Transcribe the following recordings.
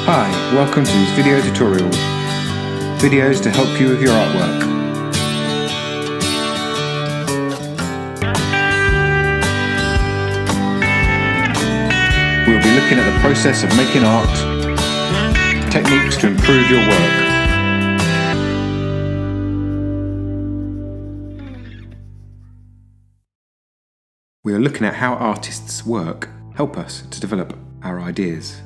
Hi, welcome to this video tutorial. Videos to help you with your artwork. We'll be looking at the process of making art, techniques to improve your work. We are looking at how artists' work help us to develop our ideas.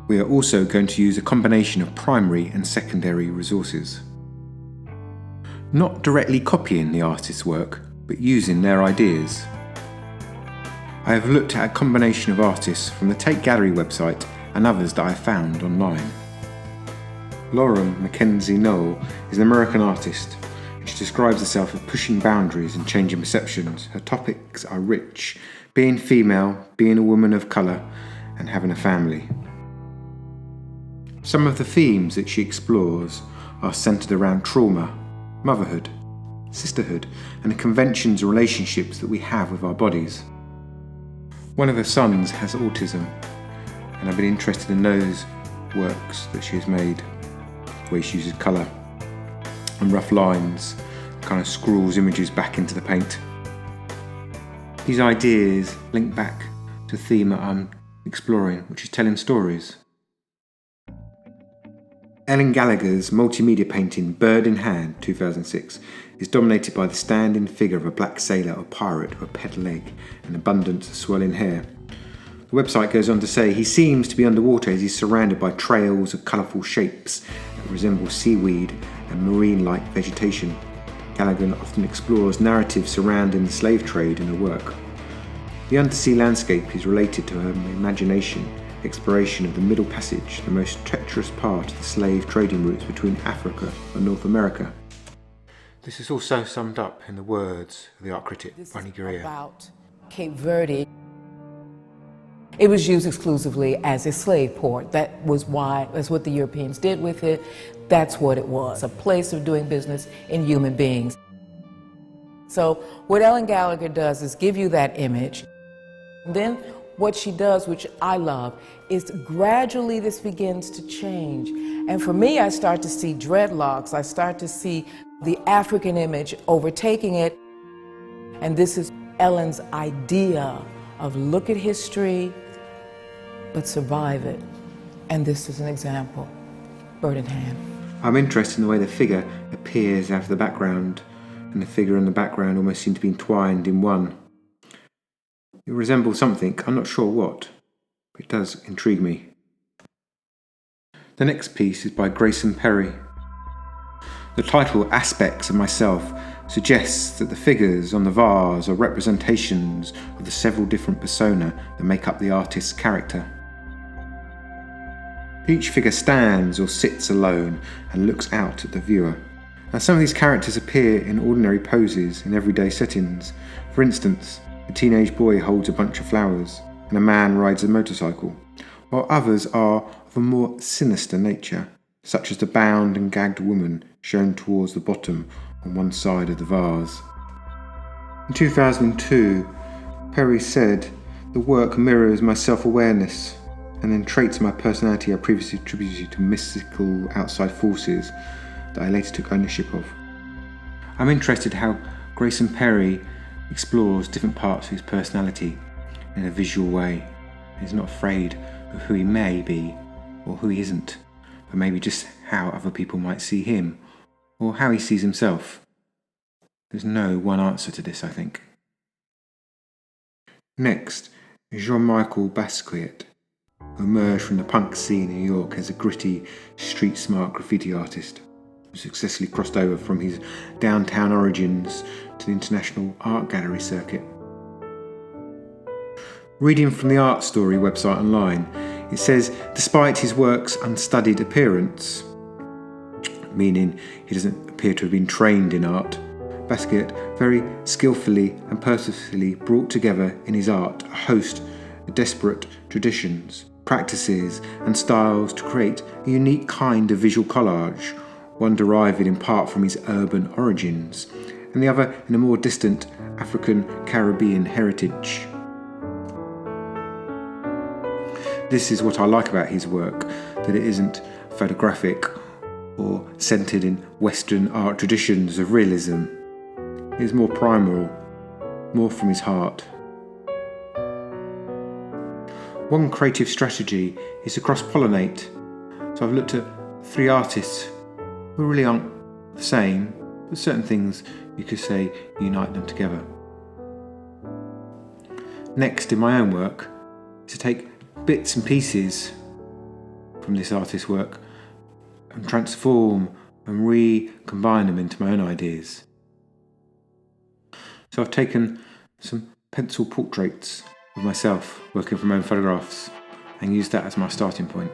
We are also going to use a combination of primary and secondary resources. Not directly copying the artist's work, but using their ideas. I have looked at a combination of artists from the Tate Gallery website and others that I found online. Mackenzie Knoll is an American artist. She describes herself as pushing boundaries and changing perceptions. Her topics are rich: being female, being a woman of colour, and having a family. Some of the themes that she explores are centred around trauma, motherhood, sisterhood, and the conventions and relationships that we have with our bodies. One of her sons has autism, and I've been interested in those works that she has made, where she uses colour and rough lines, kind of scrawls images back into the paint. These ideas link back to the theme that I'm exploring, which is telling stories. Gallagher's multimedia painting Bird in Hand 2006 is dominated by the standing figure of a black sailor or pirate with a pet leg and abundance of swirling hair. The website goes on to say he seems to be underwater as he's surrounded by trails of colourful shapes that resemble seaweed and marine-like vegetation. Gallagher often explores narratives surrounding the slave trade in her work. The undersea landscape is related to her imagination, exploration of the Middle Passage, the most treacherous part of the slave trading routes between Africa and North America. This is also summed up in the words of the art critic Bunny Guerrier. About Cape Verde. It was used exclusively as a slave port. That's what the Europeans did with it. That's what it was, a place of doing business in human beings. So what Ellen Gallagher does is give you that image. Then what she does, which I love, is gradually this begins to change. And for me, I start to see dreadlocks. I start to see the African image overtaking it. And this is Ellen's idea of look at history, but survive it. And this is an example, Bird in Hand. I'm interested in the way the figure appears out of the background, and the figure and the background almost seem to be entwined in one. It resembles something, I'm not sure what, but it does intrigue me. The next piece is by Grayson Perry. The title Aspects of Myself suggests that the figures on the vase are representations of the several different persona that make up the artist's character. Each figure stands or sits alone and looks out at the viewer. Now, some of these characters appear in ordinary poses in everyday settings. For instance, a teenage boy holds a bunch of flowers and a man rides a motorcycle, while others are of a more sinister nature, such as the bound and gagged woman shown towards the bottom on one side of the vase. In 2002, Perry said, "The work mirrors my self-awareness and then traits of my personality I previously attributed to mystical outside forces that I later took ownership of." I'm interested how Grayson Perry explores different parts of his personality in a visual way. He's not afraid of who he may be or who he isn't, but maybe just how other people might see him or how he sees himself. There's no one answer to this, I think. Next, Jean-Michel Basque, who emerged from the punk scene in New York as a gritty, street-smart graffiti artist, who successfully crossed over from his downtown origins to the international art gallery circuit. Reading from the Art Story website online, it says, despite his work's unstudied appearance, meaning he doesn't appear to have been trained in art, Basque very skillfully and purposefully brought together in his art a host of disparate traditions, practices and styles to create a unique kind of visual collage, one derived in part from his urban origins, and the other in a more distant African Caribbean heritage. This is what I like about his work, that it isn't photographic or centred in Western art traditions of realism. It is more primal, more from his heart. One creative strategy is to cross-pollinate. So I've looked at 3 artists who really aren't the same, but certain things you could say unite them together. Next, in my own work, is to take bits and pieces from this artist's work and transform and recombine them into my own ideas. So I've taken some pencil portraits of myself working from my own photographs and used that as my starting point.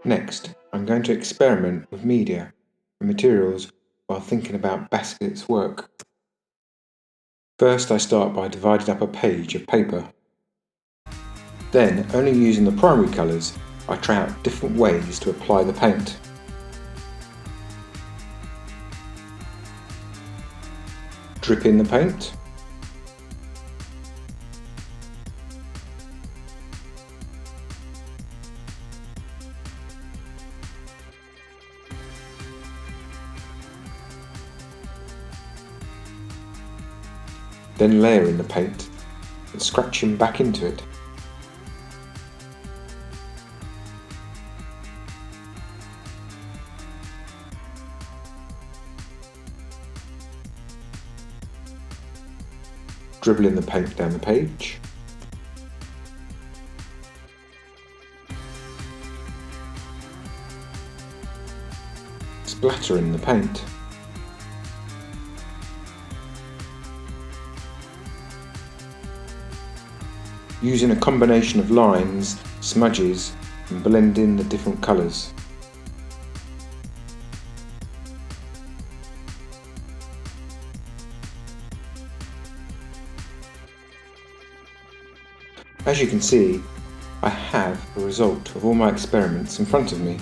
Next, I'm going to experiment with media and materials while thinking about Basque's work. First, I start by dividing up a page of paper. Then, only using the primary colours, I try out different ways to apply the paint. Drip in the paint. Then layering the paint and scratching back into it. Dribbling the paint down the page. Splattering the paint. Using a combination of lines, smudges and blending the different colours. As you can see, I have a result of all my experiments in front of me.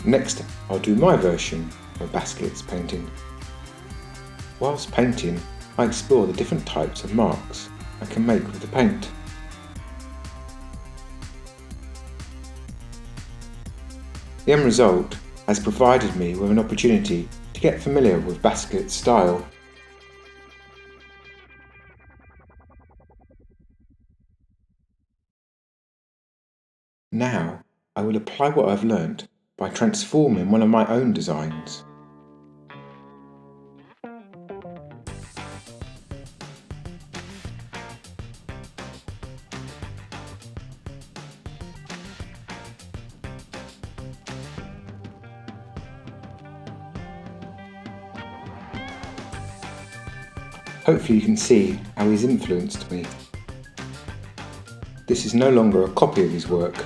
Next, I'll do my version of Basque's painting. Whilst painting, I explore the different types of marks I can make with the paint. The end result has provided me with an opportunity to get familiar with Basque's style. Now, I will apply what I've learnt by transforming one of my own designs. Hopefully you can see how he's influenced me. This is no longer a copy of his work.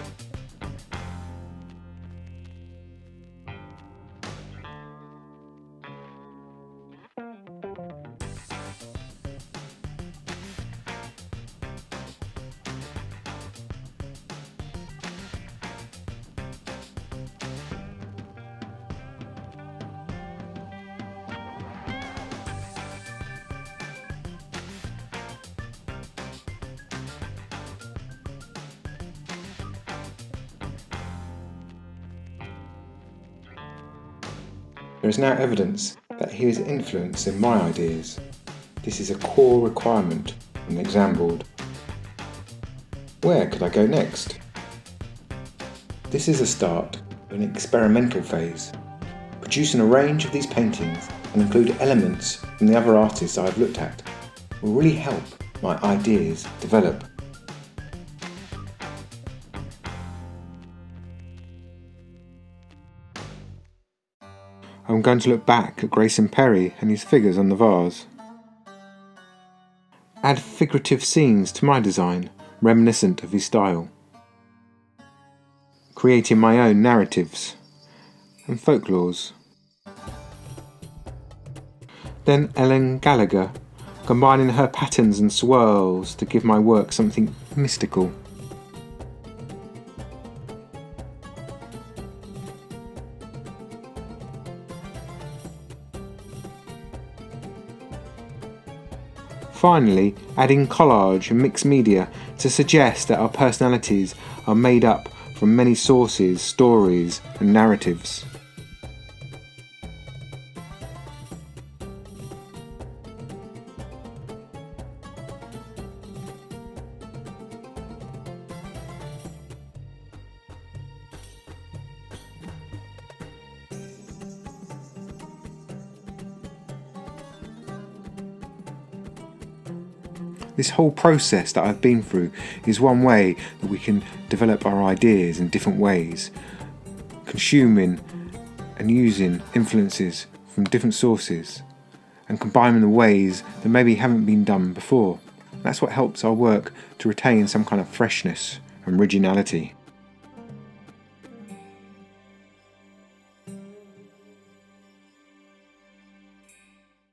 There is now evidence that he is influencing my ideas. This is a core requirement on the exam board. Where could I go next? This is a start of an experimental phase. Producing a range of these paintings and include elements from the other artists I have looked at will really help my ideas develop. I'm going to look back at Grayson Perry and his figures on the vase. Add figurative scenes to my design, reminiscent of his style. Creating my own narratives and folklores. Then Ellen Gallagher, combining her patterns and swirls to give my work something mystical. Finally, adding collage and mixed media to suggest that our personalities are made up from many sources, stories, and narratives. This whole process that I've been through is one way that we can develop our ideas in different ways, consuming and using influences from different sources and combining them in ways that maybe haven't been done before. That's what helps our work to retain some kind of freshness and originality.